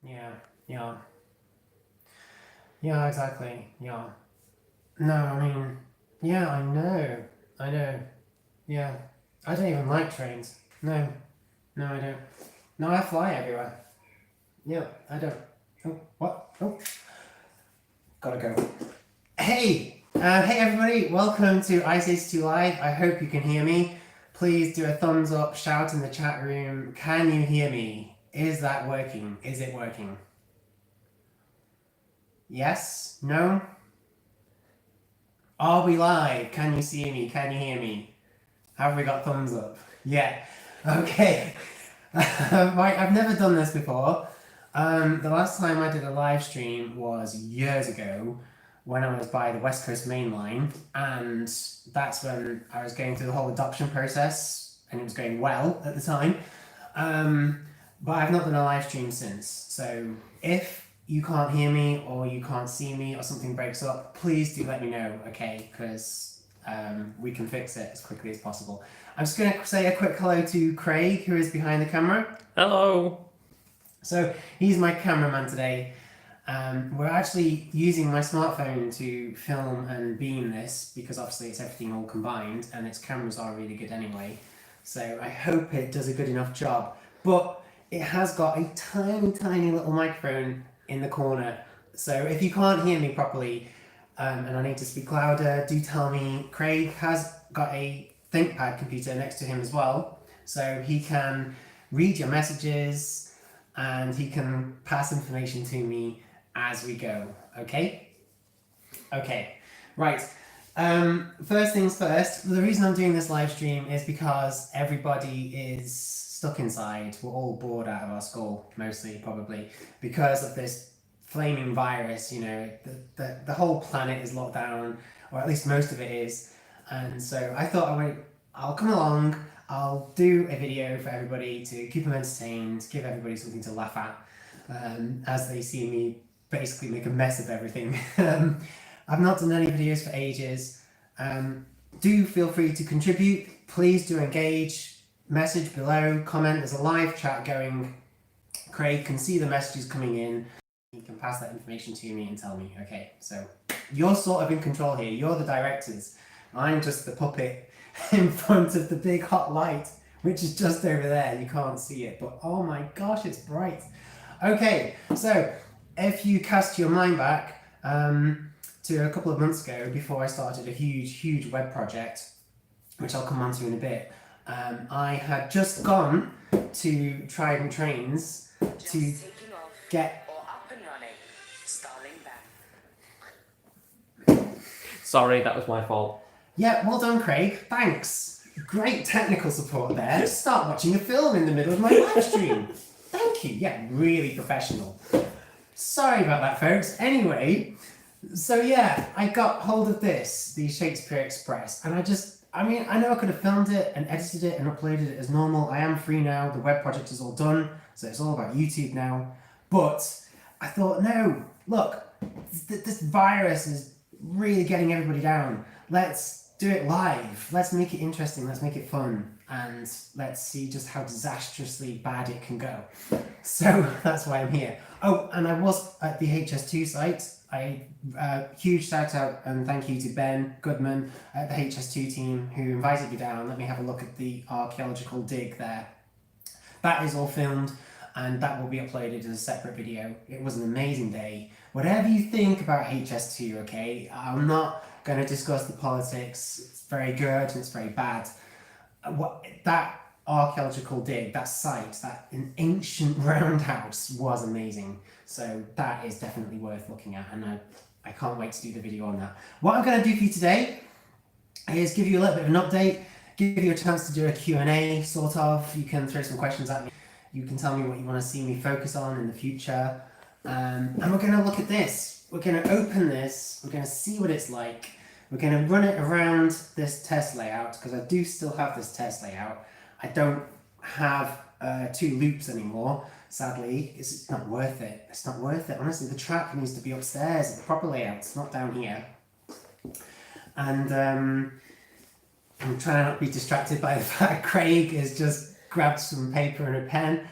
Yeah, yeah, yeah, exactly. Yeah. No, I mean, yeah, I know. Yeah, I don't even like trains. No, no, I don't. No, I fly everywhere. Yeah, I don't. Oh, what? Oh, gotta go. Hey everybody, welcome to Ice82 Live. I hope you can hear me. Please do a thumbs up, shout in the chat room. Can you hear me? Is that working? Is it working? Yes? No? Are we live? Can you see me? Can you hear me? Have we got thumbs up? Yeah. Okay. Right, I've never done this before. The last time I did a live stream was years ago when I was by the West Coast Main Line, and that's when I was going through the whole adoption process, and it was going well at the time. But I've not done a live stream since. So if you can't hear me or you can't see me or something breaks up, please do let me know, okay? Because we can fix it as quickly as possible. I'm just going to say a quick hello to Craig, who is behind the camera. Hello. So he's my cameraman today. We're actually using my smartphone to film and beam this because obviously it's everything all combined and its cameras are really good anyway. So I hope it does a good enough job. But it has got a tiny, tiny little microphone in the corner. So if you can't hear me properly and I need to speak louder, do tell me. Craig has got a ThinkPad computer next to him as well. So he can read your messages and he can pass information to me as we go. Okay? Okay. Right. First things first, the reason I'm doing this live stream is because everybody is stuck inside. We're all bored out of our school, mostly, probably, because of this flaming virus. You know, the whole planet is locked down, or at least most of it is. And so I thought I'll come along, I'll do a video for everybody to keep them entertained, give everybody something to laugh at as they see me basically make a mess of everything. I've not done any videos for ages. Do feel free to contribute. Please do engage. Message below, comment. There's a live chat going. Craig can see the messages coming in. He can pass that information to me and tell me. Okay, so you're sort of in control here. You're the directors. I'm just the puppet in front of the big hot light, which is just over there. You can't see it, but oh my gosh, it's bright. Okay, so if you cast your mind back to a couple of months ago, before I started a huge web project, which I'll come on to in a bit, I had just gone to Trident Trains to get... Sorry, that was my fault. Yeah, well done, Craig. Thanks. Great technical support there. Just start watching a film in the middle of my live stream. Thank you. Yeah, really professional. Sorry about that, folks. Anyway, so yeah, I got hold of this, the Shakespeare Express, and I know I could have filmed it and edited it and uploaded it as normal. I am free now. The web project is all done, so it's all about YouTube now. But I thought, no, look, this virus is really getting everybody down. Let's do it live. Let's make it interesting. Let's make it fun. And let's see just how disastrously bad it can go. So that's why I'm here. Oh, and I was at the HS2 site. Huge shout out and thank you to Ben Goodman at the HS2 team who invited me down. Let me have a look at the archaeological dig there. That is all filmed and that will be uploaded as a separate video. It was an amazing day. Whatever you think about HS2, okay, I'm not going to discuss the politics. It's very good and it's very bad. That archaeological dig, that site, that an ancient roundhouse was amazing. So that is definitely worth looking at, and I can't wait to do the video on that. What I'm going to do for you today is give you a little bit of an update, give you a chance to do a Q&A, sort of. You can throw some questions at me. You can tell me what you want to see me focus on in the future. And we're going to look at this. We're going to open this. We're going to see what it's like. We're going to run it around this test layout, because I do still have this test layout. I don't have 2 loops anymore, sadly. It's not worth it. It's not worth it. Honestly, the track needs to be upstairs. The proper layout. It's not down here. And I'm trying not to be distracted by the fact Craig has just grabbed some paper and a pen.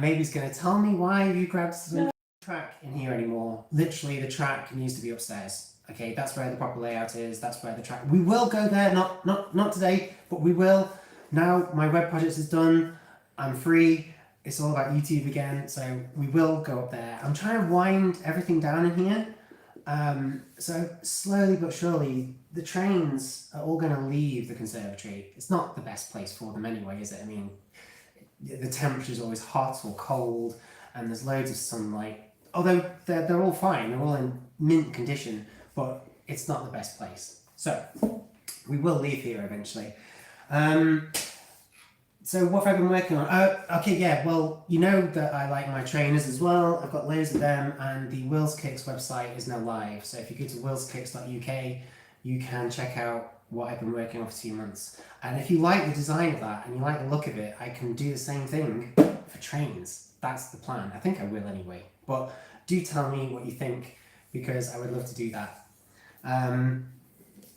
Maybe he's going to tell me why you grabbed some track in here anymore. Literally, the track needs to be upstairs. Okay, that's where the proper layout is. That's where the track. We will go there. Not today, but we will. Now my web project is done. I'm free. It's all about YouTube again, so we will go up there. I'm trying to wind everything down in here. So slowly but surely, the trains are all going to leave the conservatory. It's not the best place for them anyway, is it? I mean, the temperature is always hot or cold, and there's loads of sunlight. Although they're all fine, they're all in mint condition, but it's not the best place. So we will leave here eventually. So what have I been working on? Okay, yeah, well, you know that I like my trainers as well. I've got loads of them, and the Wills Kicks website is now live. So if you go to willskicks.uk, you can check out what I've been working on for 2 months. And if you like the design of that and you like the look of it, I can do the same thing for trains. That's the plan. I think I will anyway. But do tell me what you think, because I would love to do that.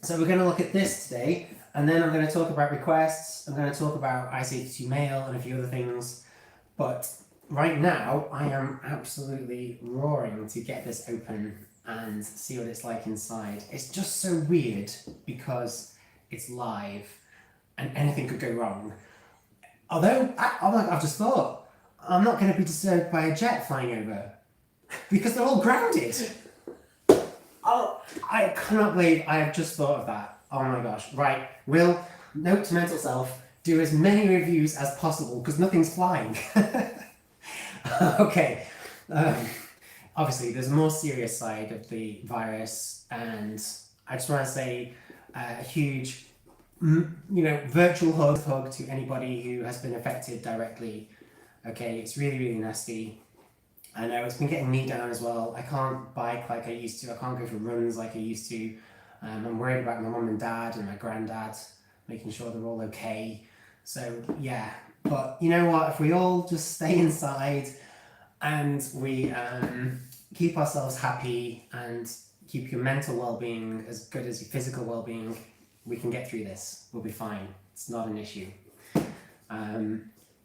So we're going to look at this today, and then I'm going to talk about requests. I'm going to talk about IC82 mail and a few other things. But right now, I am absolutely roaring to get this open and see what it's like inside. It's just so weird because it's live and anything could go wrong. Although, I've just thought, I'm not going to be disturbed by a jet flying over because they're all grounded. Oh, I cannot believe I have just thought of that. Oh my gosh. Right, Will, note to mental self, do as many reviews as possible because nothing's flying. Okay. Obviously, there's a more serious side of the virus, and I just want to say a huge, virtual hug to anybody who has been affected directly. Okay, it's really, really nasty. I know it's been getting me down as well. I can't bike like I used to. I can't go for runs like I used to. I'm worried about my mum and dad and my granddad, making sure they're all okay. So yeah, but you know what? If we all just stay inside and we keep ourselves happy and keep your mental well-being as good as your physical well-being, we can get through this. We'll be fine. It's not an issue.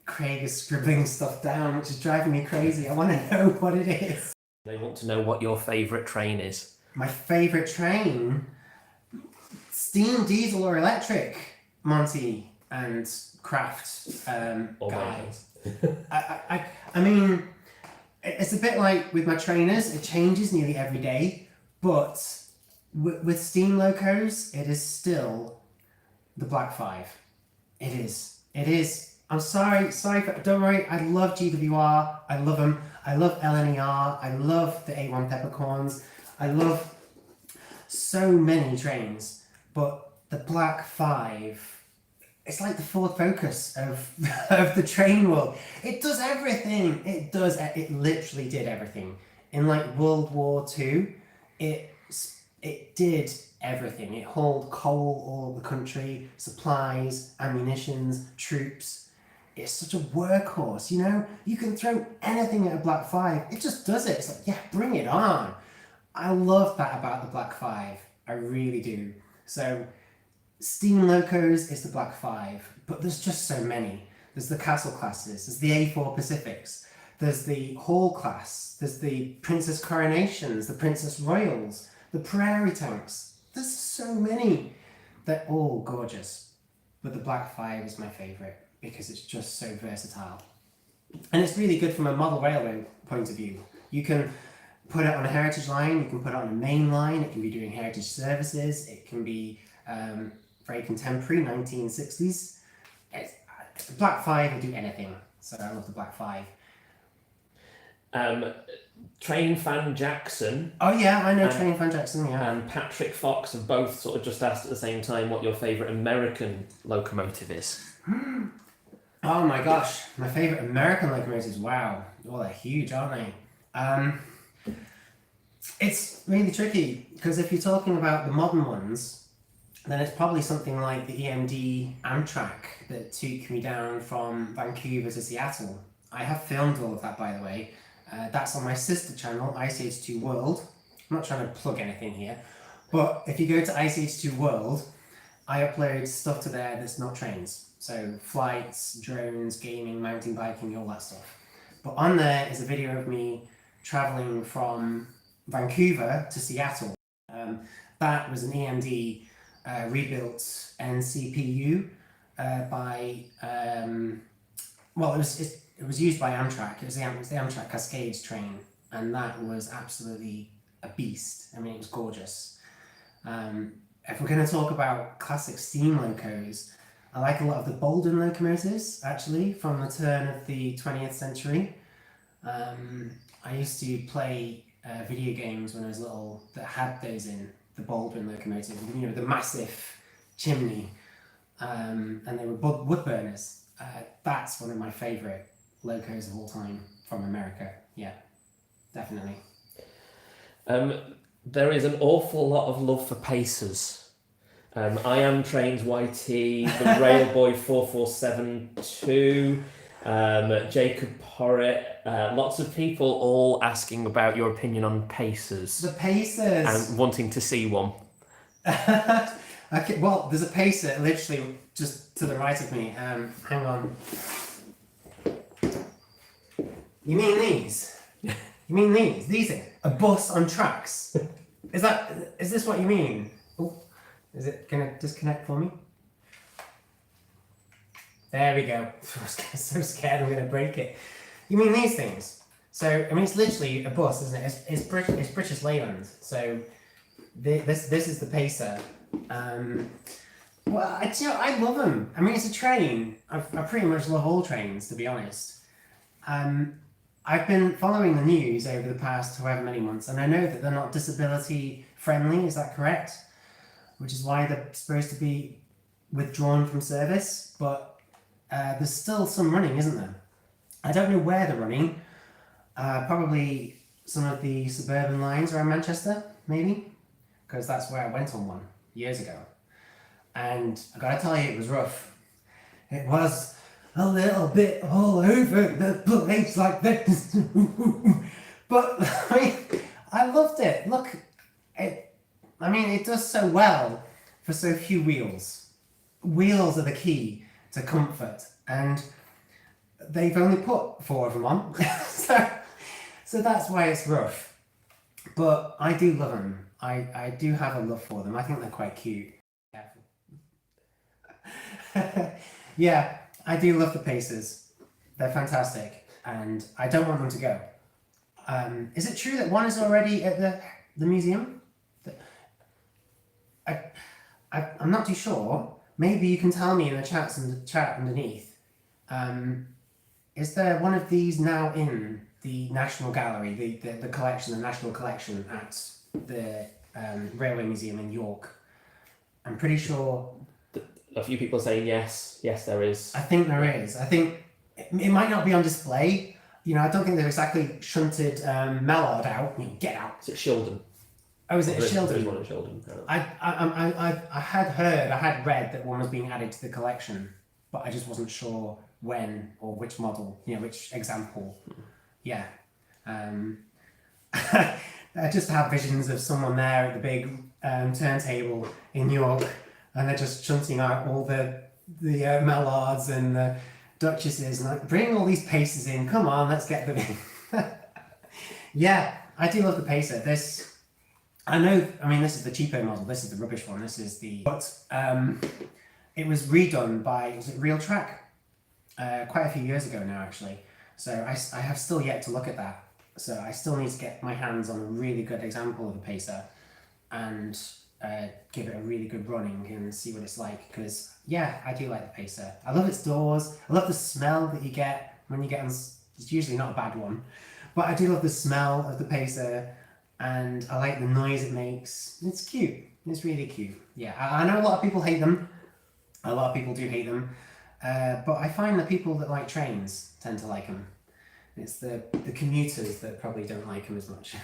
Craig is scribbling stuff down, which is driving me crazy. I want to know what it is. They want to know what your favourite train is. My favourite train? Steam, diesel or electric? Monty and Kraft guy. I mean, it's a bit like with my trainers. It changes nearly every day. But with steam locos, it is still the Black 5. It is. I'm sorry, don't worry, I love GWR, I love them, I love LNER, I love the A1 peppercorns, I love so many trains, but the Black 5, it's like the Ford Focus of the train world. It does everything, it literally did everything. In like World War II, it did everything. It hauled coal all over the country, supplies, ammunitions, troops. It's such a workhorse, You can throw anything at a Black 5. It just does it. It's like, yeah, bring it on. I love that about the Black 5. I really do. So, steam locos is the Black 5, but there's just so many. There's the Castle classes. There's the A4 Pacifics. There's the Hall class. There's the Princess Coronations, the Princess Royals, the Prairie Tanks. There's so many. They're all gorgeous. But the Black 5 is my favourite, because it's just so versatile. And it's really good from a model railway point of view. You can put it on a heritage line, you can put it on a main line, it can be doing heritage services, it can be very contemporary, 1960s. The Black 5 will do anything, so I love the Black 5. Train Fan Jackson. Oh yeah, I know Train Fan Jackson, yeah. And Patrick Fox have both sort of just asked at the same time what your favourite American locomotive is. Oh my gosh, my favourite American locomotives, wow. Oh, they're huge, aren't they? It's really tricky, because if you're talking about the modern ones, then it's probably something like the EMD Amtrak that took me down from Vancouver to Seattle. I have filmed all of that, by the way. That's on my sister channel, ICH2 World. I'm not trying to plug anything here, but if you go to ICH2 World, I upload stuff to there that's not trains. So flights, drones, gaming, mountain biking, all that stuff. But on there is a video of me traveling from Vancouver to Seattle. That was an EMD rebuilt NCPU by well, it was used by Amtrak. It was the Amtrak Cascades train, and that was absolutely a beast. I mean, it was gorgeous. If we're going to talk about classic steam locos, I like a lot of the Bolden locomotives, actually, from the turn of the 20th century. I used to play video games when I was little that had those in, the Bolden locomotive, you know, the massive chimney, and they were wood burners. That's one of my favourite locos of all time from America. Yeah, definitely. There is an awful lot of love for pacers. I Am Train's YT, the Railboy 4472, Jacob Porritt, lots of people all asking about your opinion on pacers. The pacers! And wanting to see one. Okay, well, there's a pacer literally just to the right of me. Hang on. You mean these? You mean these? These things? A bus on tracks? Is this what you mean? Oh, is it gonna disconnect for me? There we go. I'm so scared I'm gonna break it. You mean these things? So, I mean, it's literally a bus, isn't it? It's British Leyland. So, this is the pacer. Well, I love them. I mean, it's a train. I pretty much love all trains, to be honest. I've been following the news over the past however many months, and I know that they're not disability friendly, is that correct? Which is why they're supposed to be withdrawn from service, but there's still some running, isn't there? I don't know where they're running. Probably some of the suburban lines around Manchester, maybe? Because that's where I went on one years ago. And I gotta tell you, it was rough. It was a little bit all over the place like this. But I mean, I loved it. Look, it does so well for so few wheels. Wheels are the key to comfort, and they've only put 4 of them on. so that's why it's rough. But I do love them. I do have a love for them. I think they're quite cute. Yeah, I do love the pacers. They're fantastic, and I don't want them to go. Is it true that one is already at the museum? I'm not too sure. Maybe you can tell me in the chat underneath. Is there one of these now in the National Gallery, the collection, the National Collection at the Railway Museum in York? I'm pretty sure. A few people are saying yes, there is. I think there is. I think it might not be on display. You know, I don't think they've exactly shunted Mallard out. I mean, get out. Is it Shildon? Oh, is it a Shildon? There's one in Shildon. I had read that one was being added to the collection, but I just wasn't sure when or which model, you know, which example. Yeah. I just have visions of someone there at the big turntable in York, and they're just shunting out all the Mallards and the Duchesses, and like, bring all these pacers in. Come on, let's get them in. Yeah, I do love the pacer. This is the cheaper model. This is the rubbish one. This is but it was redone by, was it Real Track? Quite a few years ago now, actually. So I have still yet to look at that. So I still need to get my hands on a really good example of a pacer and give it a really good running and see what it's like. Because, yeah, I do like the pacer. I love its doors. I love the smell that you get when you get on. It's usually not a bad one. But I do love the smell of the pacer, and I like the noise it makes. It's cute. It's really cute. Yeah, I know a lot of people hate them. A lot of people do hate them. But I find the people that like trains tend to like them. It's the commuters that probably don't like them as much.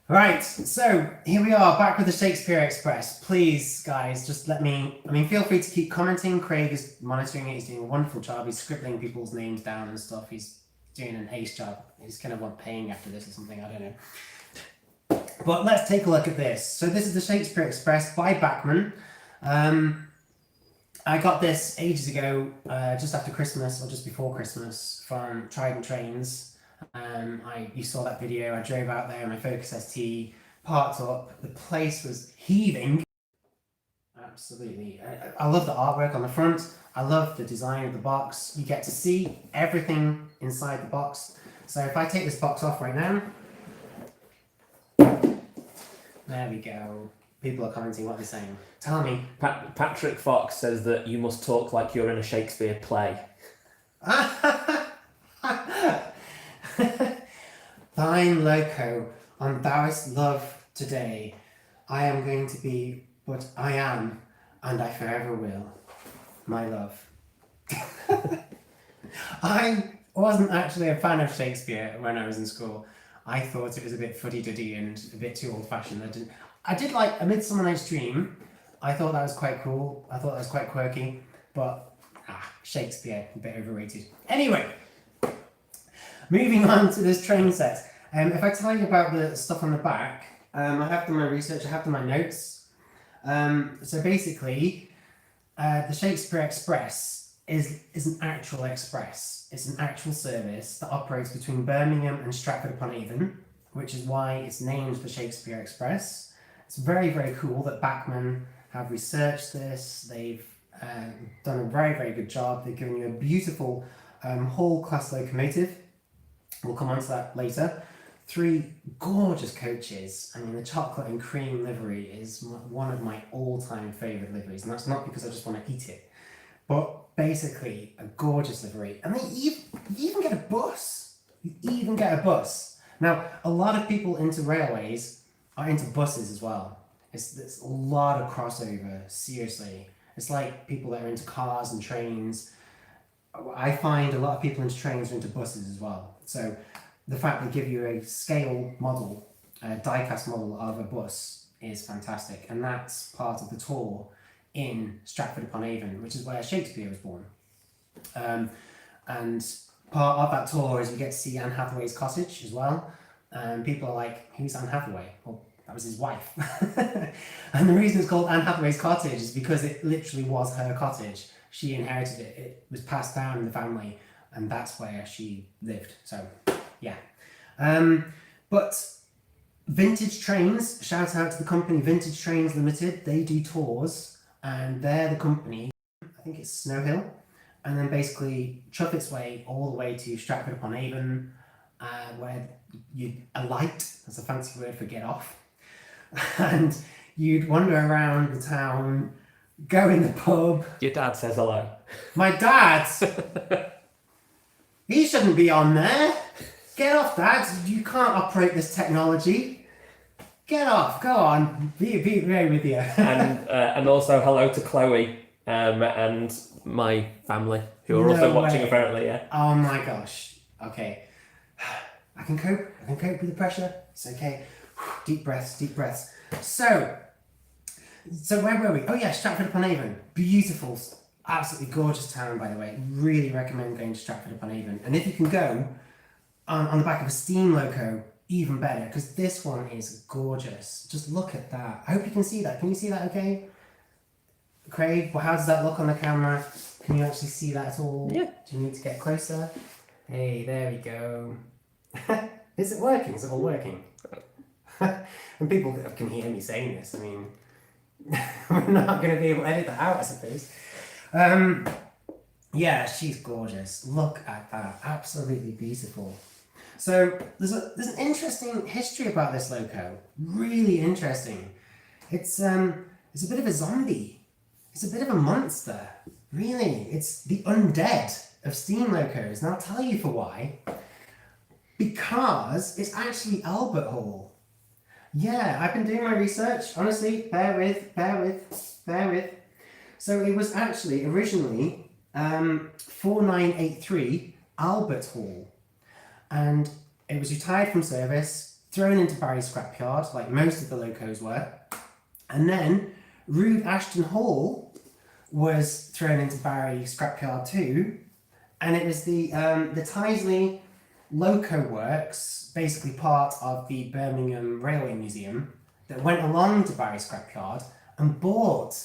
Right, so here we are, back with the Shakespeare Express. Please, guys, just feel free to keep commenting. Craig is monitoring it. He's doing a wonderful job. He's scribbling people's names down and stuff. He's doing an ace job. He's going to want paying after this or something, I don't know. But let's take a look at this. So this is the Shakespeare Express by Bachman. I got this ages ago, just after Christmas or just before Christmas from Trident Trains. You saw that video. I drove out there in my Focus ST, parked up. The place was heaving. Absolutely. I love the artwork on the front. I love the design of the box. You get to see everything inside the box. So if I take this box off right now, there we go. People are commenting what they're saying. Tell me. Patrick Fox says that you must talk like you're in a Shakespeare play. Thine loco, on thouest love today. I am going to be what I am, and I forever will. My love. I wasn't actually a fan of Shakespeare when I was in school. I thought it was a bit fuddy-duddy and a bit too old-fashioned. I did like A Midsummer Night's Dream. I thought that was quite cool. I thought that was quite quirky. But, Shakespeare, a bit overrated. Anyway, moving on to this train set. If I tell you about the stuff on the back, I have done my research, I have done my notes. So basically, the Shakespeare Express is an actual express. It's an actual service that operates between Birmingham and Stratford-upon-Avon, which is why it's named the Shakespeare Express. It's very, very cool that Bachmann have researched this. They've done a very, very good job. They've given you a beautiful Hall-class locomotive. We'll come on to that later. 3 gorgeous coaches. I mean, the chocolate and cream livery is one of my all-time favourite liveries, and that's not because I just want to eat it, but basically a gorgeous livery. And you even get a bus. You even get a bus. Now, a lot of people into railways are into buses as well. There's a lot of crossover, seriously. It's like people that are into cars and trains. I find a lot of people into trains are into buses as well. So the fact they give you a scale model, a die-cast model of a bus is fantastic. And that's part of the tour in Stratford-upon-Avon, which is where Shakespeare was born. And part of that tour is you get to see Anne Hathaway's cottage as well. People are like, who's Anne Hathaway? Well, that was his wife. And the reason it's called Anne Hathaway's cottage is because it literally was her cottage. She inherited it. It was passed down in the family, and that's where she lived. So, yeah. But Vintage Trains, shout out to the company Vintage Trains Limited. They do tours, and they're the company, I think it's Snow Hill, and then basically chuff its way all the way to Stratford-upon-Avon, where you'd alight, that's a fancy word for get off, and you'd wander around the town, go in the pub. Your dad says hello. My dad? He shouldn't be on there. Get off, Dad. You can't operate this technology. Get off. Go on. Be very with you. And also hello to Chloe and my family who are also watching apparently. Yeah. Oh my gosh. Okay. I can cope. With the pressure. It's okay. Deep breaths. So where were we? Oh yeah, Stratford-upon-Avon. Beautiful, absolutely gorgeous town, by the way. Really recommend going to Stratford-upon-Avon. And if you can go on the back of a steam loco, even better, because this one is gorgeous. Just look at that. I hope you can see that. Can you see that okay? Craig, well, how does that look on the camera? Can you actually see that at all? Yeah. Do you need to get closer? Hey, there we go. Is it working? Is it all working? And people can hear me saying this. I mean, we're not going to be able to edit that out, I suppose. Yeah, she's gorgeous. Look at that. Absolutely beautiful. So there's an interesting history about this loco. Really interesting. It's a bit of a zombie. It's a bit of a monster. Really. It's the undead of steam locos. And I'll tell you for why. Because it's actually Albert Hall. Yeah, I've been doing my research. Honestly, bear with. So it was actually originally 4983 Albert Hall. And it was retired from service, thrown into Barry Scrapyard, like most of the locos were. And then Rood Ashton Hall was thrown into Barry Scrapyard too. And it was the Tyseley Loco Works, basically part of the Birmingham Railway Museum, that went along to Barry Scrapyard and bought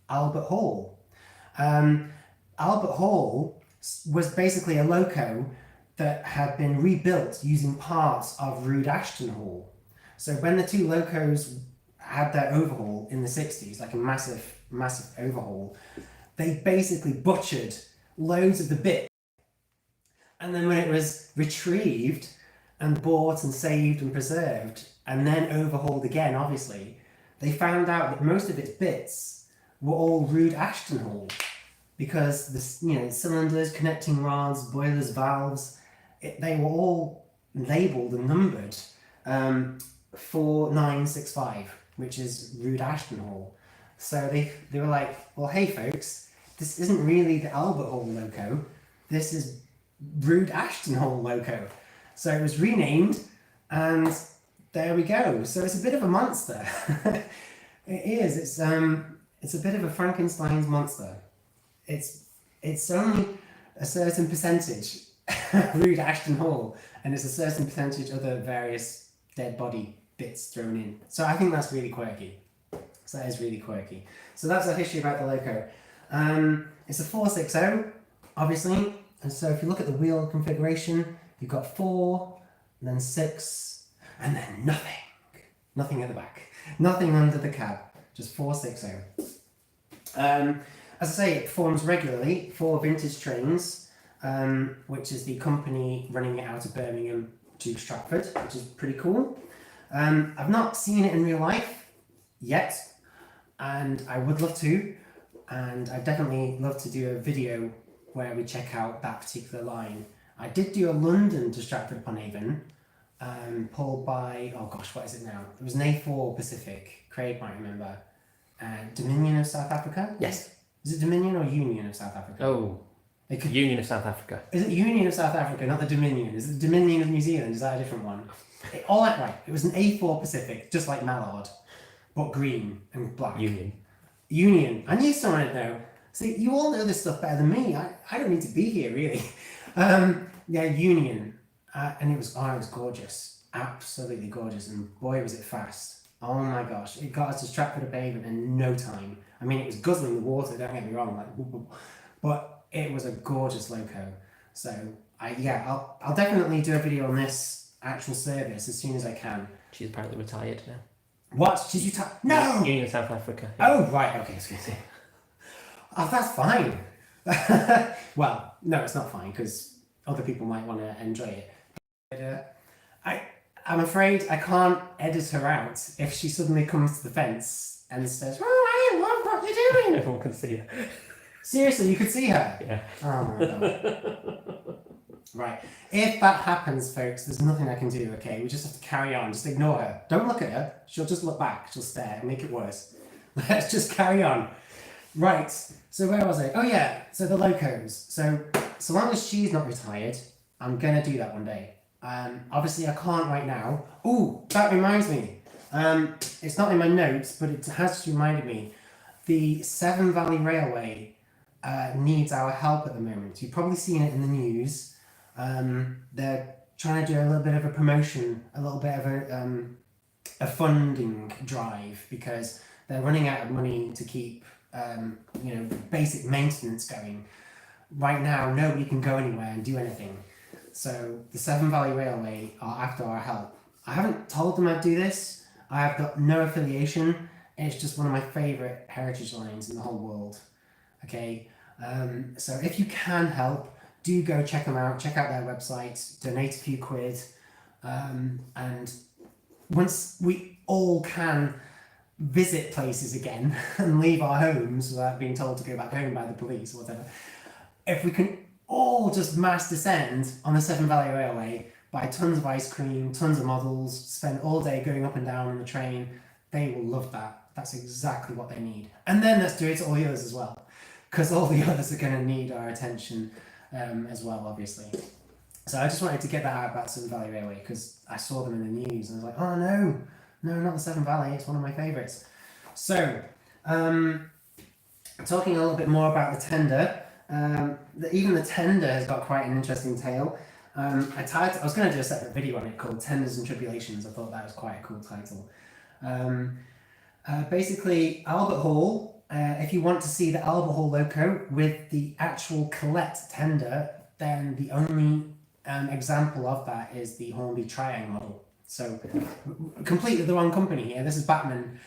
Albert Hall. Albert Hall was basically a loco that had been rebuilt using parts of Rood Ashton Hall. So when the two locos had their overhaul in the 60s, like a massive, massive overhaul, they basically butchered loads of the bits. And then when it was retrieved and bought and saved and preserved and then overhauled again, obviously, they found out that most of its bits were all Rood Ashton Hall, because the cylinders, connecting rods, boilers, valves, they were all labelled and numbered 4965, which is Rood Ashton Hall. So they were like, well, hey folks, this isn't really the Albert Hall loco, this is Rood Ashton Hall loco. So it was renamed, and there we go. So it's a bit of a monster. It is. It's a bit of a Frankenstein's monster. It's only a certain percentage Rood Ashton Hall, and it's a certain percentage other various dead body bits thrown in. So I think that's really quirky. So that is really quirky. So that's our history about the loco. It's a 460, obviously. And so if you look at the wheel configuration, you've got 4, and then 6, and then nothing. Nothing at the back. Nothing under the cab. Just 460. As I say, it performs regularly for Vintage Trains, which is the company running it out of Birmingham to Stratford, which is pretty cool. I've not seen it in real life yet, and I would love to, and I'd definitely love to do a video where we check out that particular line. I did do a London to Stratford upon Avon, pulled by, oh gosh, what is it now? It was an A4 Pacific, Craig might remember. Dominion of South Africa? Yes. Is it Dominion or Union of South Africa? Oh, Union of South Africa. Is it Union of South Africa, not the Dominion? Is it the Dominion of New Zealand? Is that a different one? Right. It was an A4 Pacific, just like Mallard, but green and black. Union. I knew someone would know. See, you all know this stuff better than me. I don't need to be here, really. Union. And it was gorgeous. Absolutely gorgeous. And boy, was it fast. Oh my gosh. It got us to Stratford upon Avon in no time. I mean, it was guzzling the water, don't get me wrong. But it was a gorgeous loco. So, I'll definitely do a video on this actual service as soon as I can. She's apparently retired now. What? She's retired? No! Union of South Africa. Yeah. Oh, right. Okay, I was going to say. Oh, that's fine. Well, no, it's not fine, because other people might want to enjoy it. But, I'm afraid I can't edit her out if she suddenly comes to the fence and says, "Oh, I love what you're doing." Everyone can see her. Seriously, you could see her? Yeah. Oh my god. Right. If that happens, folks, there's nothing I can do, okay? We just have to carry on. Just ignore her. Don't look at her. She'll just look back. She'll stare and make it worse. Let's just carry on. Right. So where was I? Oh yeah. So the locos. So long as she's not retired, I'm going to do that one day. Obviously I can't right now. Ooh, that reminds me. It's not in my notes, but it has just reminded me. The Severn Valley Railway needs our help at the moment. You've probably seen it in the news. They're trying to do a little bit of a promotion, a little bit of a funding drive, because they're running out of money to keep basic maintenance going. Right now, nobody can go anywhere and do anything. So the Severn Valley Railway are after our help. I haven't told them I'd do this. I have got no affiliation. It's just one of my favourite heritage lines in the whole world. Okay, so if you can help, do go check them out. Check out their website. Donate a few quid, and once we all can visit places again and leave our homes without being told to go back home by the police or whatever, if we can all just mass descend on the Severn Valley Railway, buy tons of ice cream, tons of models, spend all day going up and down on the train, they will love that. That's exactly what they need. And then let's do it to all the others as well, because all the others are going to need our attention as well, obviously. So I just wanted to get that out about Severn Valley Railway, because I saw them in the news and I was like, oh no, not the Severn Valley, it's one of my favourites. So, talking a little bit more about the tender, even the tender has got quite an interesting tale. I was going to do a separate video on it called Tenders and Tribulations. I thought that was quite a cool title. Basically, Albert Hall if you want to see the Albert Hall loco with the actual Colette tender, then the only example of that is the Hornby Triang model. So completely the wrong company here. This is Batman.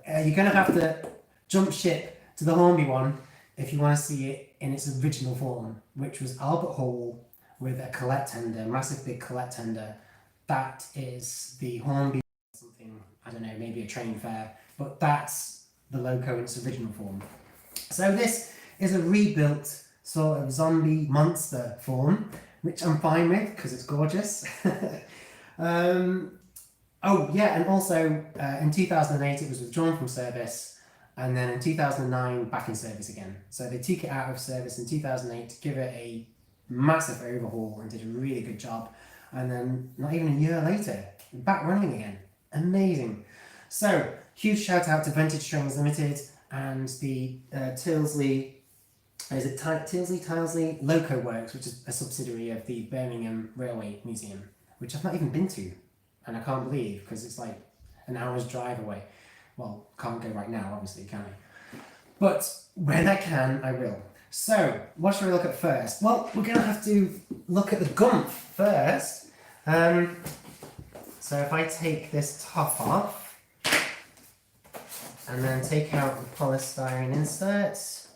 You're going to have to jump ship to the Hornby one if you want to see it in its original form, which was Albert Hall with a Colette tender, massive big Colette tender. That is the Hornby something, I don't know, maybe a train fare, but that's the loco in its original form. So this is a rebuilt sort of zombie monster form, which I'm fine with because it's gorgeous. Oh yeah, and also in 2008 it was withdrawn from service, and then in 2009 back in service again. So they took it out of service in 2008 to give it a massive overhaul and did a really good job. And then not even a year later, back running again. Amazing. So huge shout out to Vintage Trains Limited and the Tyldesley, is it Tyldesley Loco Works, which is a subsidiary of the Birmingham Railway Museum, which I've not even been to, and I can't believe because it's like an hour's drive away. Well, can't go right now, obviously, can I? But when I can, I will. So, what should we look at first? Well, we're going to have to look at the Gumph first. So if I take this top off and then take out the polystyrene inserts.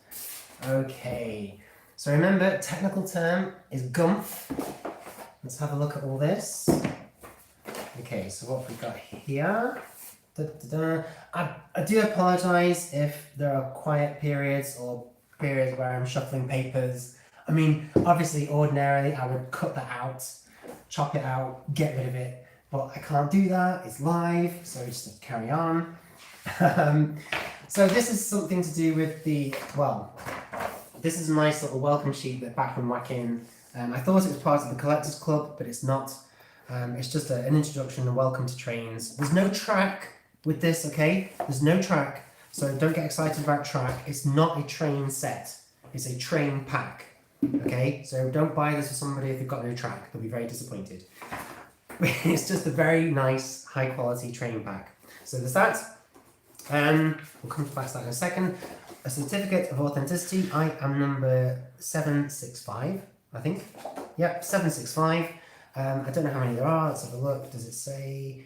Okay, so remember, technical term is Gumph. Let's have a look at all this. Okay, so what we've got here. I do apologise if there are quiet periods or periods where I'm shuffling papers. I mean, obviously, ordinarily, I would cut that out, chop it out, get rid of it, but I can't do that. It's live, so we just have to carry on. So this is something to do with the, well, this is a nice little welcome sheet that Bachman whack in. I thought it was part of the Collectors Club, but it's not. It's just an introduction and welcome to trains. There's no track with this, okay? There's no track, so don't get excited about track. It's not a train set. It's a train pack, okay? So don't buy this for somebody if they've got no track. They'll be very disappointed. It's just a very nice, high-quality train pack. So there's that. We'll come back to that in a second. A certificate of authenticity. I am number 765, I think. Yep, 765. I don't know how many there are. Let's have a look. Does it say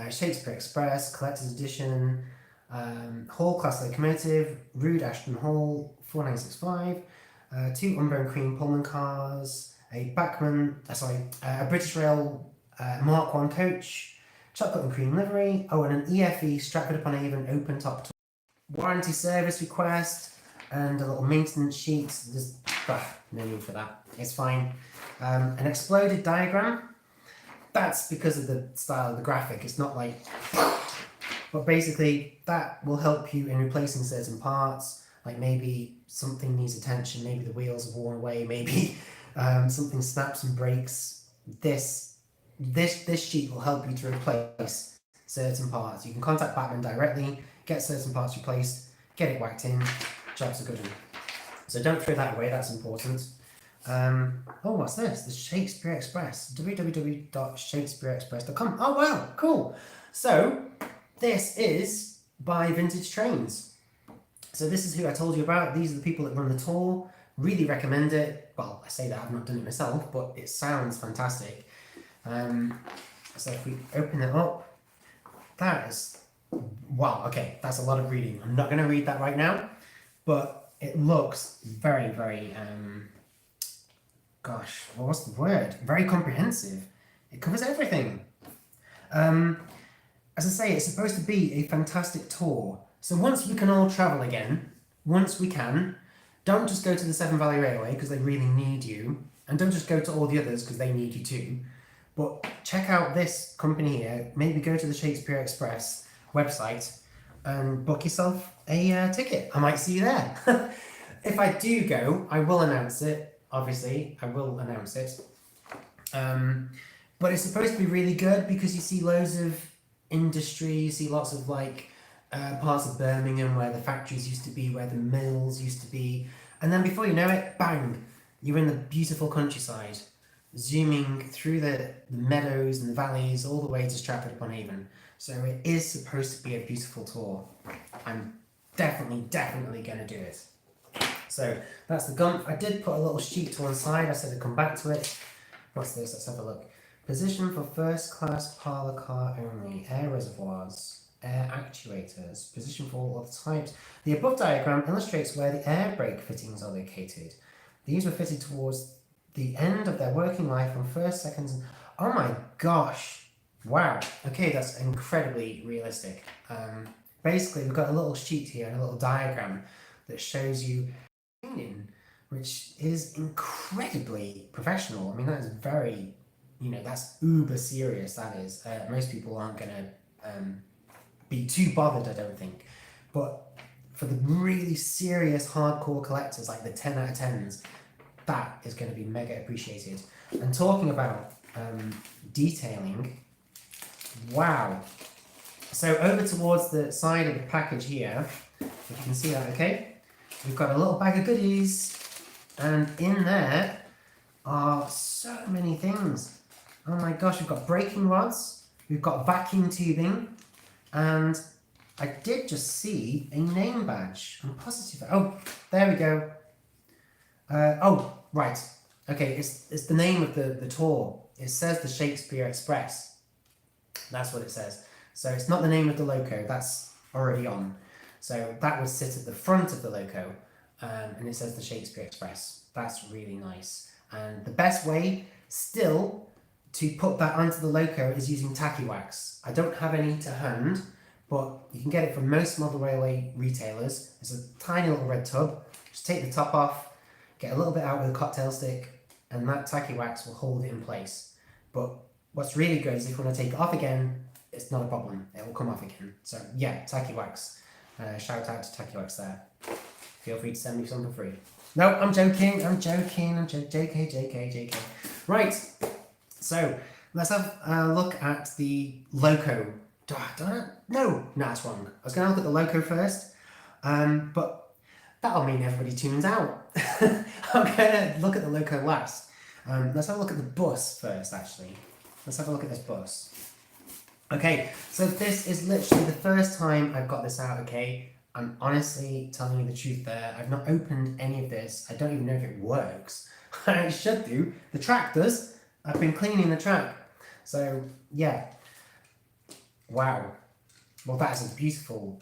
Shakespeare Express, Collector's Edition, Hall Class Locomotive, Rood Ashton Hall, 4965, 2 Umber and Cream Pullman cars, a British Rail Mark 1 coach, chocolate and cream livery, and an EFE Stratford-upon-Avon open top warranty service request, and a little maintenance sheet. There's no need for that. It's fine. An exploded diagram. That's because of the style of the graphic. It's not like, but basically that will help you in replacing certain parts. Like maybe something needs attention. Maybe the wheels have worn away. Maybe something snaps and breaks. This sheet will help you to replace certain parts. You can contact Batman directly, get certain parts replaced, get it whacked in. Job's a good one. So don't throw that away. That's important. What's this? The Shakespeare Express. www.shakespeareexpress.com. Oh wow, cool. So this is by Vintage Trains. So this is who I told you about. These are the people that run the tour. Really recommend it. Well, I say that I've not done it myself, but it sounds fantastic. So if we open it up, that is, wow, okay, that's a lot of reading. I'm not going to read that right now, but it looks very, very, what's the word? Very comprehensive. It covers everything. As I say, it's supposed to be a fantastic tour. So once we can all travel again, once we can, don't just go to the Severn Valley Railway because they really need you, and don't just go to all the others because they need you too. But check out this company here. Maybe go to the Shakespeare Express website and book yourself a ticket. I might see you there. If I do go, I will announce it. Obviously, I will announce it. But it's supposed to be really good because you see loads of industry. You see lots of parts of Birmingham where the factories used to be, where the mills used to be. And then before you know it, bang, you're in the beautiful countryside, zooming through the meadows and the valleys all the way to Stratford-upon-Avon. So it is supposed to be a beautiful tour. I'm definitely going to do it. So that's the Gump. I did put a little sheet to one side. I said I'd come back to it. What's this? Let's have a look. Position for first class parlour car only. Air reservoirs. Air actuators. Position for all other types. The above diagram illustrates where the air brake fittings are located. These were fitted towards the end of their working life on first, seconds. Oh my gosh. Wow. Okay, that's incredibly realistic. Basically, we've got a little sheet here and a little diagram that shows you training, which is incredibly professional. I mean, that is very, that's uber serious, that is. Most people aren't going to be too bothered, I don't think. But for the really serious, hardcore collectors, like the 10 out of 10s, that is going to be mega appreciated. And talking about detailing, wow. So over towards the side of the package here, if you can see that, okay? We've got a little bag of goodies, and in there are so many things. Oh my gosh, we've got braking rods, we've got vacuum tubing, and I did just see a name badge. I'm positive. Oh, there we go. Oh, right. Okay, it's the name of the tour. It says the Shakespeare Express. That's what it says. So it's not the name of the loco, that's already on. So that would sit at the front of the loco, and it says the Shakespeare Express. That's really nice. And the best way still to put that onto the loco is using tacky wax. I don't have any to hand, but you can get it from most model railway retailers. It's a tiny little red tub. Just take the top off, get a little bit out with a cocktail stick, and that tacky wax will hold it in place. But what's really good is if you want to take it off again, it's not a problem. It will come off again. So yeah, tacky wax. Shout out to tacky wax there. Feel free to send me some for free. No, I'm joking. JK. Right. So let's have a look at the loco. No, that's wrong. I was going to look at the loco first, but that'll mean everybody tunes out. I'm going to look at the loco last. Let's have a look at the bus first, actually. Let's have a look at this bus. Okay, so this is literally the first time I've got this out, okay? I'm honestly telling you the truth there. I've not opened any of this. I don't even know if it works. I should do. The track does. I've been cleaning the track. So, yeah. Wow. Well, that is a beautiful,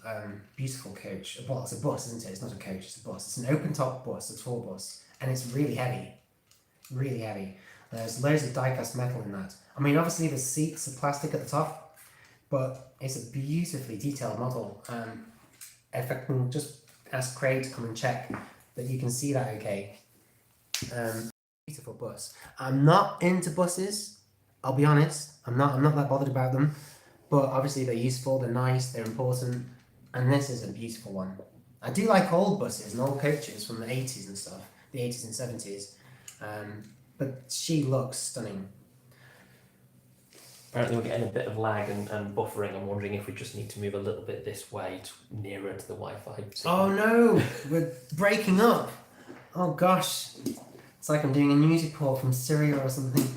beautiful coach. Well, it's a bus, isn't it? It's not a coach, it's a bus. It's an open-top bus, a tour bus. And it's really heavy. Really heavy. There's loads of die-cast metal in that. I mean, obviously the seats are plastic at the top, but it's a beautifully detailed model. If I can just ask Craig to come and check that you can see that okay. Beautiful bus. I'm not into buses, I'll be honest. I'm not that bothered about them, but obviously they're useful, they're nice, they're important, and this is a beautiful one. I do like old buses and old coaches from the 80s and stuff, the 80s and 70s, but she looks stunning. Apparently we're getting a bit of lag and buffering. I'm wondering if we just need to move a little bit this way, nearer to the Wi-Fi signal. Oh no, we're breaking up. Oh gosh, it's like I'm doing a news report from Syria or something.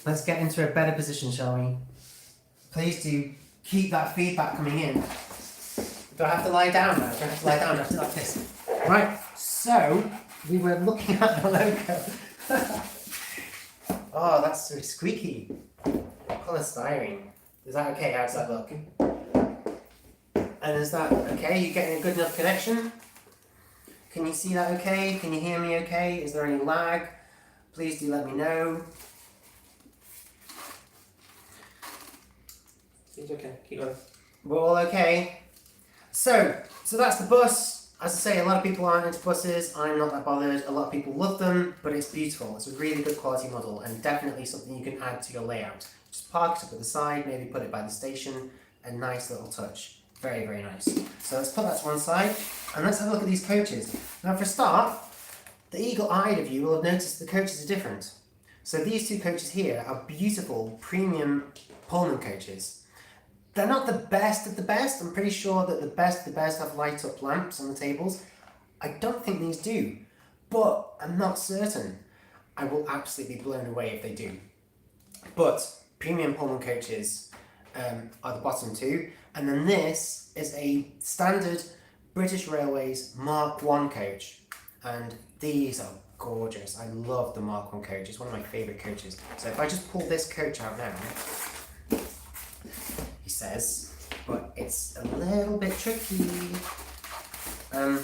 Let's get into a better position, shall we? Please do keep that feedback coming in. Do I have to lie down now? Do I have to lie down? Do I have to like this? Right, so we were looking at the logo. Oh, that's so squeaky. Polystyrene. Is that okay? How does that look? And is that okay? You getting a good enough connection? Can you see that okay? Can you hear me okay? Is there any lag? Please do let me know. Seems okay. Keep going. We're all okay. So that's the bus. As I say, a lot of people aren't into buses. I'm not that bothered. A lot of people love them, but it's beautiful. It's a really good quality model and definitely something you can add to your layout. Just park it up at the side, maybe put it by the station. A nice little touch. Very, very nice. So let's put that to one side and let's have a look at these coaches. Now for a start, the eagle-eyed of you will have noticed the coaches are different. So these two coaches here are beautiful premium Pullman coaches. They're not the best of the best. I'm pretty sure that the best of the best have light up lamps on the tables. I don't think these do, but I'm not certain. I will absolutely be blown away if they do. But premium Pullman coaches are the bottom two, and then this is a standard British Railways Mark 1 coach, and these are gorgeous. I love the Mark 1 coach. It's one of my favourite coaches. So if I just pull this coach out now, he says, but it's a little bit tricky. And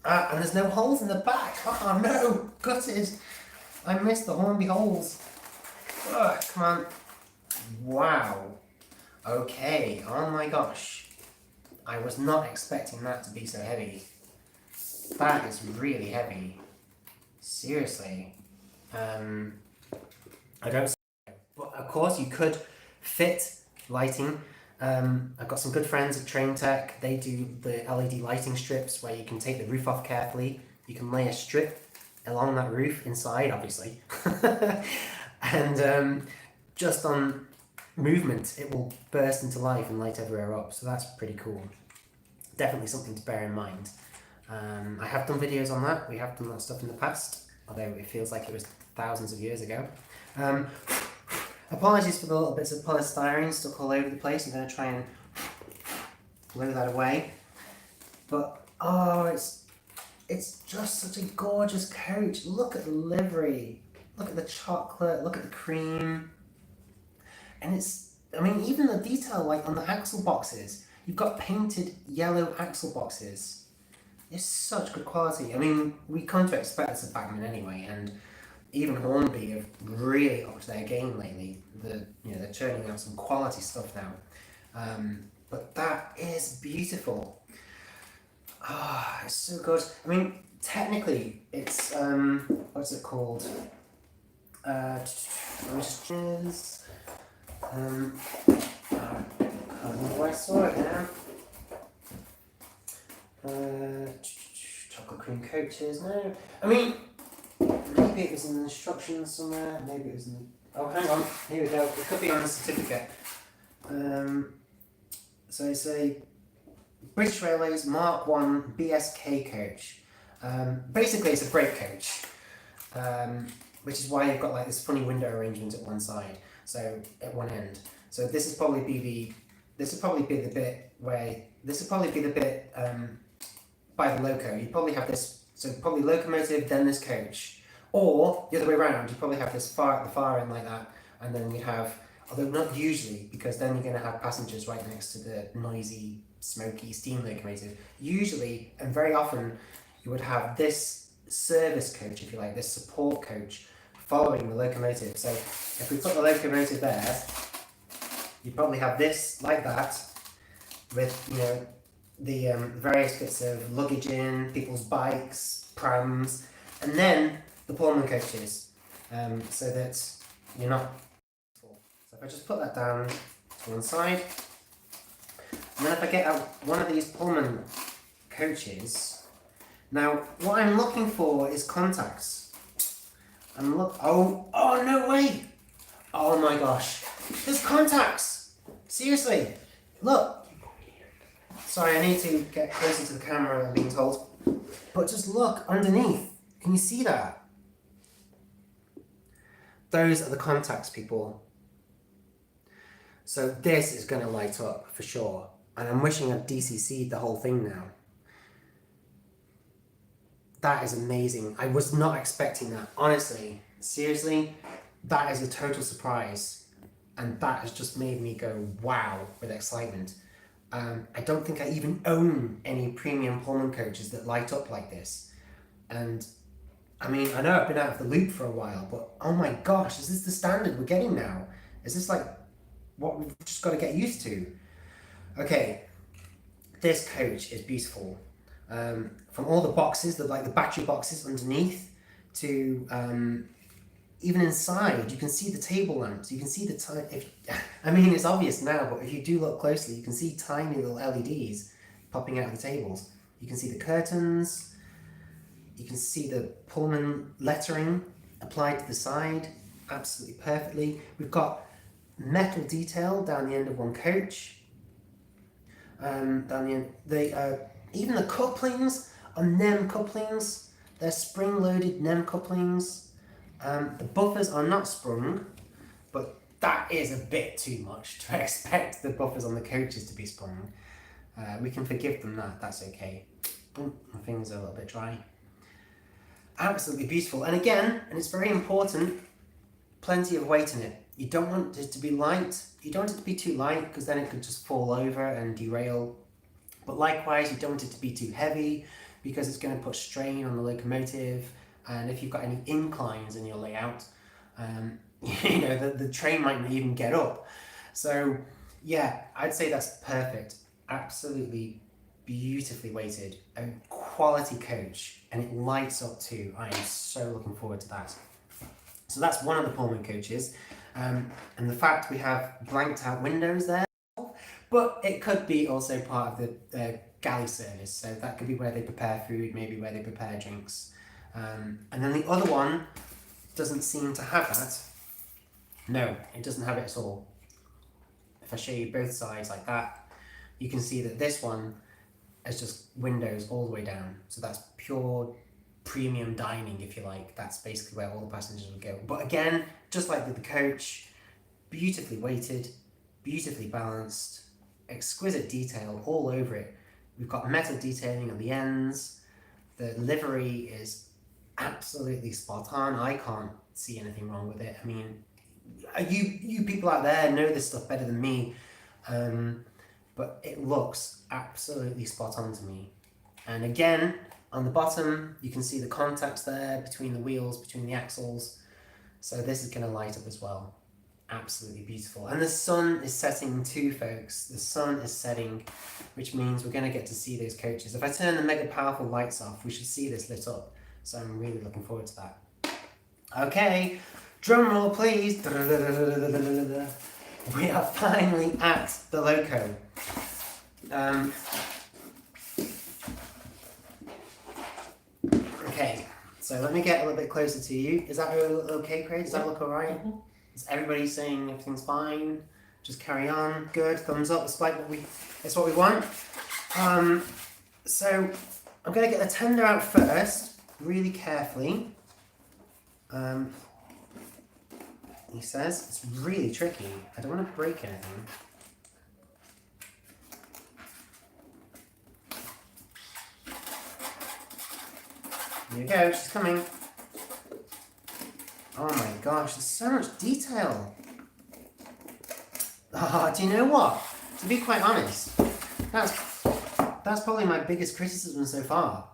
there's no holes in the back. Oh no, gutted. I missed the Hornby holes. Ugh, come on. Wow. Okay, oh my gosh. I was not expecting that to be so heavy. That is really heavy. Seriously. I don't. But of course, you could fit lighting. I've got some good friends at Train Tech. They do the LED lighting strips where you can take the roof off carefully. You can lay a strip along that roof inside, obviously. And just on movement, it will burst into life and light everywhere up. So that's pretty cool. Definitely something to bear in mind. I have done videos on that. We have done that stuff in the past, although it feels like it was thousands of years ago. Apologies for the little bits of polystyrene stuck all over the place. I'm going to try and blow that away. But, oh, it's just such a gorgeous coach. Look at the livery. Look at the chocolate. Look at the cream. And I mean, even the detail, like on the axle boxes, you've got painted yellow axle boxes. It's such good quality. I mean, we come to expect this of Bachmann anyway, and even Hornby have really upped their game lately. They're churning out some quality stuff now. But that is beautiful. Ah, it's so good. I mean, technically, it's what's it called? I can't remember where I saw it now. Chocolate cream coaches. No, I mean, maybe it was in the instructions somewhere. Maybe it was in. Oh, hang on. Here we go. It could be on the certificate. So it's a British Railways Mark 1 BSK coach. Basically, it's a brake coach, which is why you've got like this funny window arrangement at one side. So at one end. So this would probably be the bit by the loco. You probably have this. So probably locomotive, then this coach. Or the other way around, you probably have this the far end like that, and then you have, although not usually, because then you're going to have passengers right next to the noisy, smoky steam locomotive. Usually, and very often, you would have this service coach, if you like, this support coach, following the locomotive. So if we put the locomotive there, you probably have this like that, with the various bits of luggage in, people's bikes, prams, and then the Pullman coaches, so that you're not. So if I just put that down to one side, and then if I get out one of these Pullman coaches, now what I'm looking for is contacts. Oh no way! Oh my gosh, there's contacts. Seriously, look. Sorry, I need to get closer to the camera. I'm being told, but just look underneath. Can you see that? Those are the contacts, people. So this is going to light up for sure. And I'm wishing I'd DCC'd the whole thing now. That is amazing. I was not expecting that. Honestly, seriously, that is a total surprise. And that has just made me go wow with excitement. I don't think I even own any premium Pullman coaches that light up like this. And I mean, I know I've been out of the loop for a while, but oh my gosh, is this the standard we're getting now? Is this like what we've just got to get used to? Okay, this coach is beautiful. From all the boxes, the battery boxes underneath, to even inside, you can see the table lamps. You can see the I mean, it's obvious now, but if you do look closely, you can see tiny little LEDs popping out of the tables. You can see the curtains. You can see the Pullman lettering applied to the side absolutely perfectly. We've got metal detail down the end of one coach. Down the end, even the couplings are NEM couplings. They're spring-loaded NEM couplings. The buffers are not sprung, but that is a bit too much to expect the buffers on the coaches to be sprung. We can forgive them that, that's okay. Oh, my fingers are a little bit dry. Absolutely beautiful. And again, and it's very important, plenty of weight in it. You don't want it to be light. You don't want it to be too light because then it could just fall over and derail. But likewise, you don't want it to be too heavy because it's going to put strain on the locomotive. And if you've got any inclines in your layout, you know, the train might not even get up. So yeah, I'd say that's perfect. Absolutely beautifully weighted, a quality coach, and it lights up too. I am so looking forward to that. So that's one of the Pullman coaches, and the fact we have blanked out windows there, but it could be also part of the galley service, so that could be where they prepare food, maybe where they prepare drinks. And then the other one doesn't seem to have that. No, it doesn't have it at all. If I show you both sides like that, you can see that this one is just windows all the way down. So that's pure premium dining, if you like. That's basically where all the passengers would go. But again, just like with the coach, beautifully weighted, beautifully balanced, exquisite detail all over it. We've got metal detailing on the ends. The livery is absolutely spot on. I can't see anything wrong with it. I mean, you people out there know this stuff better than me, but it looks absolutely spot on to me. And again, on the bottom, you can see the contacts there between the wheels, between the axles. So this is going to light up as well. Absolutely beautiful. And the sun is setting too, folks. The sun is setting, which means we're going to get to see those coaches. If I turn the mega powerful lights off, we should see this lit up. So I'm really looking forward to that. Okay, drum roll please. We are finally at the loco. Okay, so let me get a little bit closer to you. Is that okay, Craig? Does that look alright? Mm-hmm. Is everybody saying everything's fine? Just carry on. Good. Thumbs up. It's like it's what we want. So I'm gonna get the tender out first, really carefully. He says it's really tricky. I don't want to break anything. Here you go, she's coming. Oh my gosh, there's so much detail. Oh, do you know what? To be quite honest, that's probably my biggest criticism so far.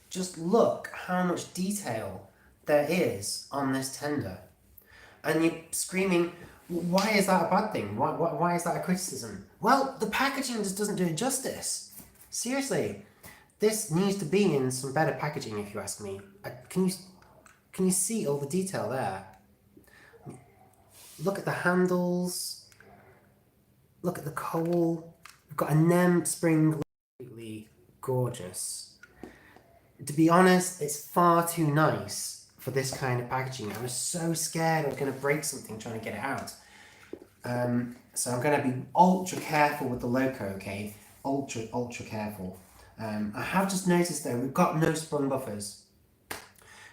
Just look how much detail there is on this tender. And you're screaming, why is that a bad thing? Why is that a criticism? Well, the packaging just doesn't do it justice. Seriously, this needs to be in some better packaging, if you ask me. Can you see all the detail there? Look at the handles. Look at the coal. We've got a NEM spring. Absolutely gorgeous. To be honest, it's far too nice for this kind of packaging. I was so scared I was going to break something trying to get it out. So I'm going to be ultra careful with the loco, okay? Ultra careful. I have just noticed though, we've got no sprung buffers.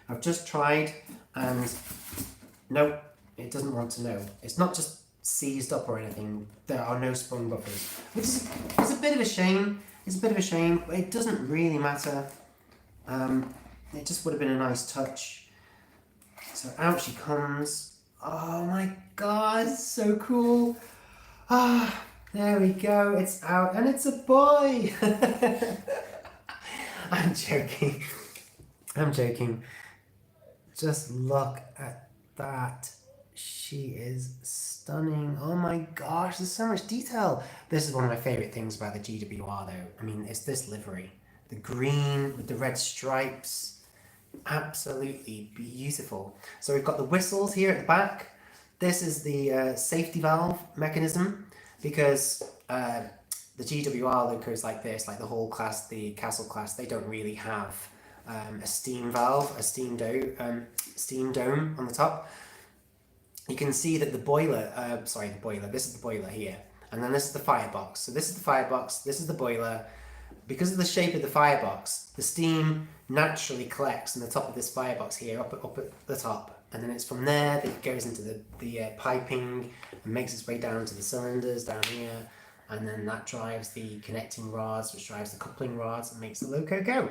I've just tried and nope, it doesn't want to know. It's not just seized up or anything. There are no sprung buffers, which is a bit of a shame. It's a bit of a shame, but it doesn't really matter. It just would have been a nice touch. So out she comes. Oh my god, so cool. Ah, there we go, it's out and it's a boy. I'm joking. I'm joking. Just look at that. She is stunning. Oh my gosh, there's so much detail. This is one of my favourite things about the GWR though. I mean, it's this livery. The green with the red stripes. Absolutely beautiful. So we've got the whistles here at the back. This is the safety valve mechanism because the GWR locos like this, like the Hall class, the Castle class, they don't really have a steam valve, a steam dome on the top. You can see that the boiler, this is the boiler here, and then this is the firebox. So this is the firebox, this is the boiler. Because of the shape of the firebox, the steam naturally collects in the top of this firebox here, up at the top, and then it's from there that it goes into the piping and makes its way down to the cylinders down here, and then that drives the connecting rods, which drives the coupling rods and makes the loco go.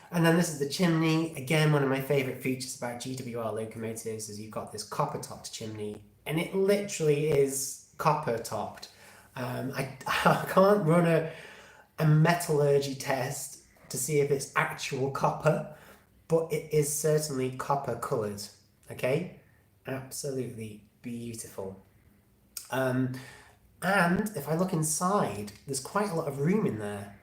And then this is the chimney. Again, one of my favourite features about GWR locomotives is you've got this copper-topped chimney, and it literally is copper-topped. I can't run a metallurgy test to see if it's actual copper, but it is certainly copper coloured. Okay, absolutely beautiful. And if I look inside, there's quite a lot of room in there.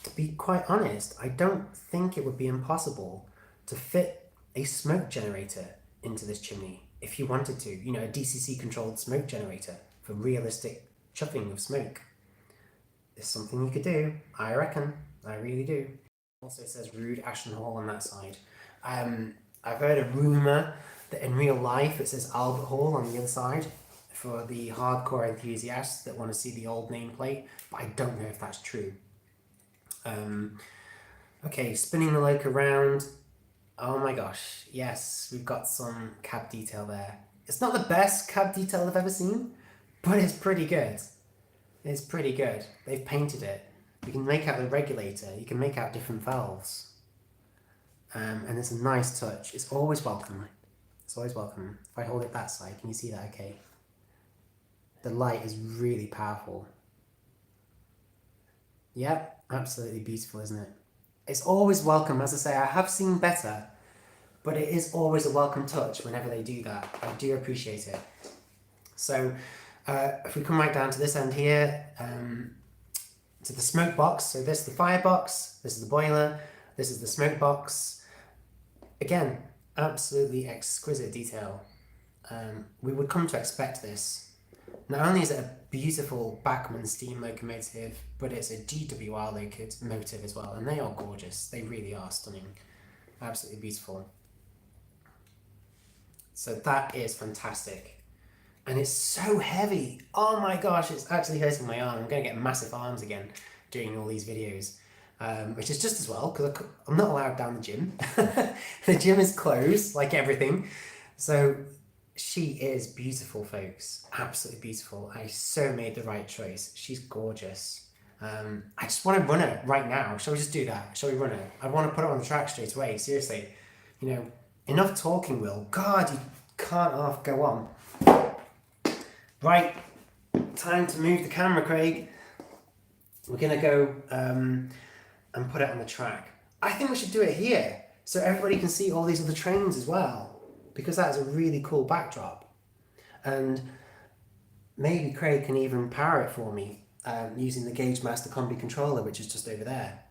To be quite honest, I don't think it would be impossible to fit a smoke generator into this chimney if you wanted to. You know, a DCC controlled smoke generator for realistic chuffing of smoke. It's something you could do, I reckon. I really do. Also, it says Rude Ashton Hall on that side. I've heard a rumour that in real life it says Albert Hall on the other side for the hardcore enthusiasts that want to see the old nameplate, but I don't know if that's true. Okay, spinning the loco around. Oh my gosh, yes, we've got some cab detail there. It's not the best cab detail I've ever seen, but it's pretty good. It's pretty good. They've painted it. You can make out the regulator, you can make out different valves. And it's a nice touch. It's always welcome. It's always welcome. If I hold it that side, can you see that okay? The light is really powerful. Yep, absolutely beautiful, isn't it? It's always welcome. As I say, I have seen better, but it is always a welcome touch whenever they do that. I do appreciate it. So if we come right down to this end here, to the smoke box. So this is the firebox, this is the boiler, this is the smoke box. Again, absolutely exquisite detail. We would come to expect this. Not only is it a beautiful Bachmann steam locomotive, but it's a GWR locomotive as well, and they are gorgeous. They really are stunning. Absolutely beautiful. So that is fantastic. And it's so heavy. Oh my gosh, it's actually hurting my arm. I'm going to get massive arms again doing all these videos, which is just as well, because I'm not allowed down the gym. The gym is closed, like everything. So she is beautiful, folks. Absolutely beautiful. I so made the right choice. She's gorgeous. I just want to run her right now. Shall we just do that? Shall we run her? I want to put her on the track straight away. Seriously. You know, enough talking, Will. God, you can't half go on. Right. Time to move the camera, Craig. We're going to go and put it on the track. I think we should do it here so everybody can see all these other trains as well, because that is a really cool backdrop. And maybe Craig can even power it for me using the Gauge Master Combi controller, which is just over there.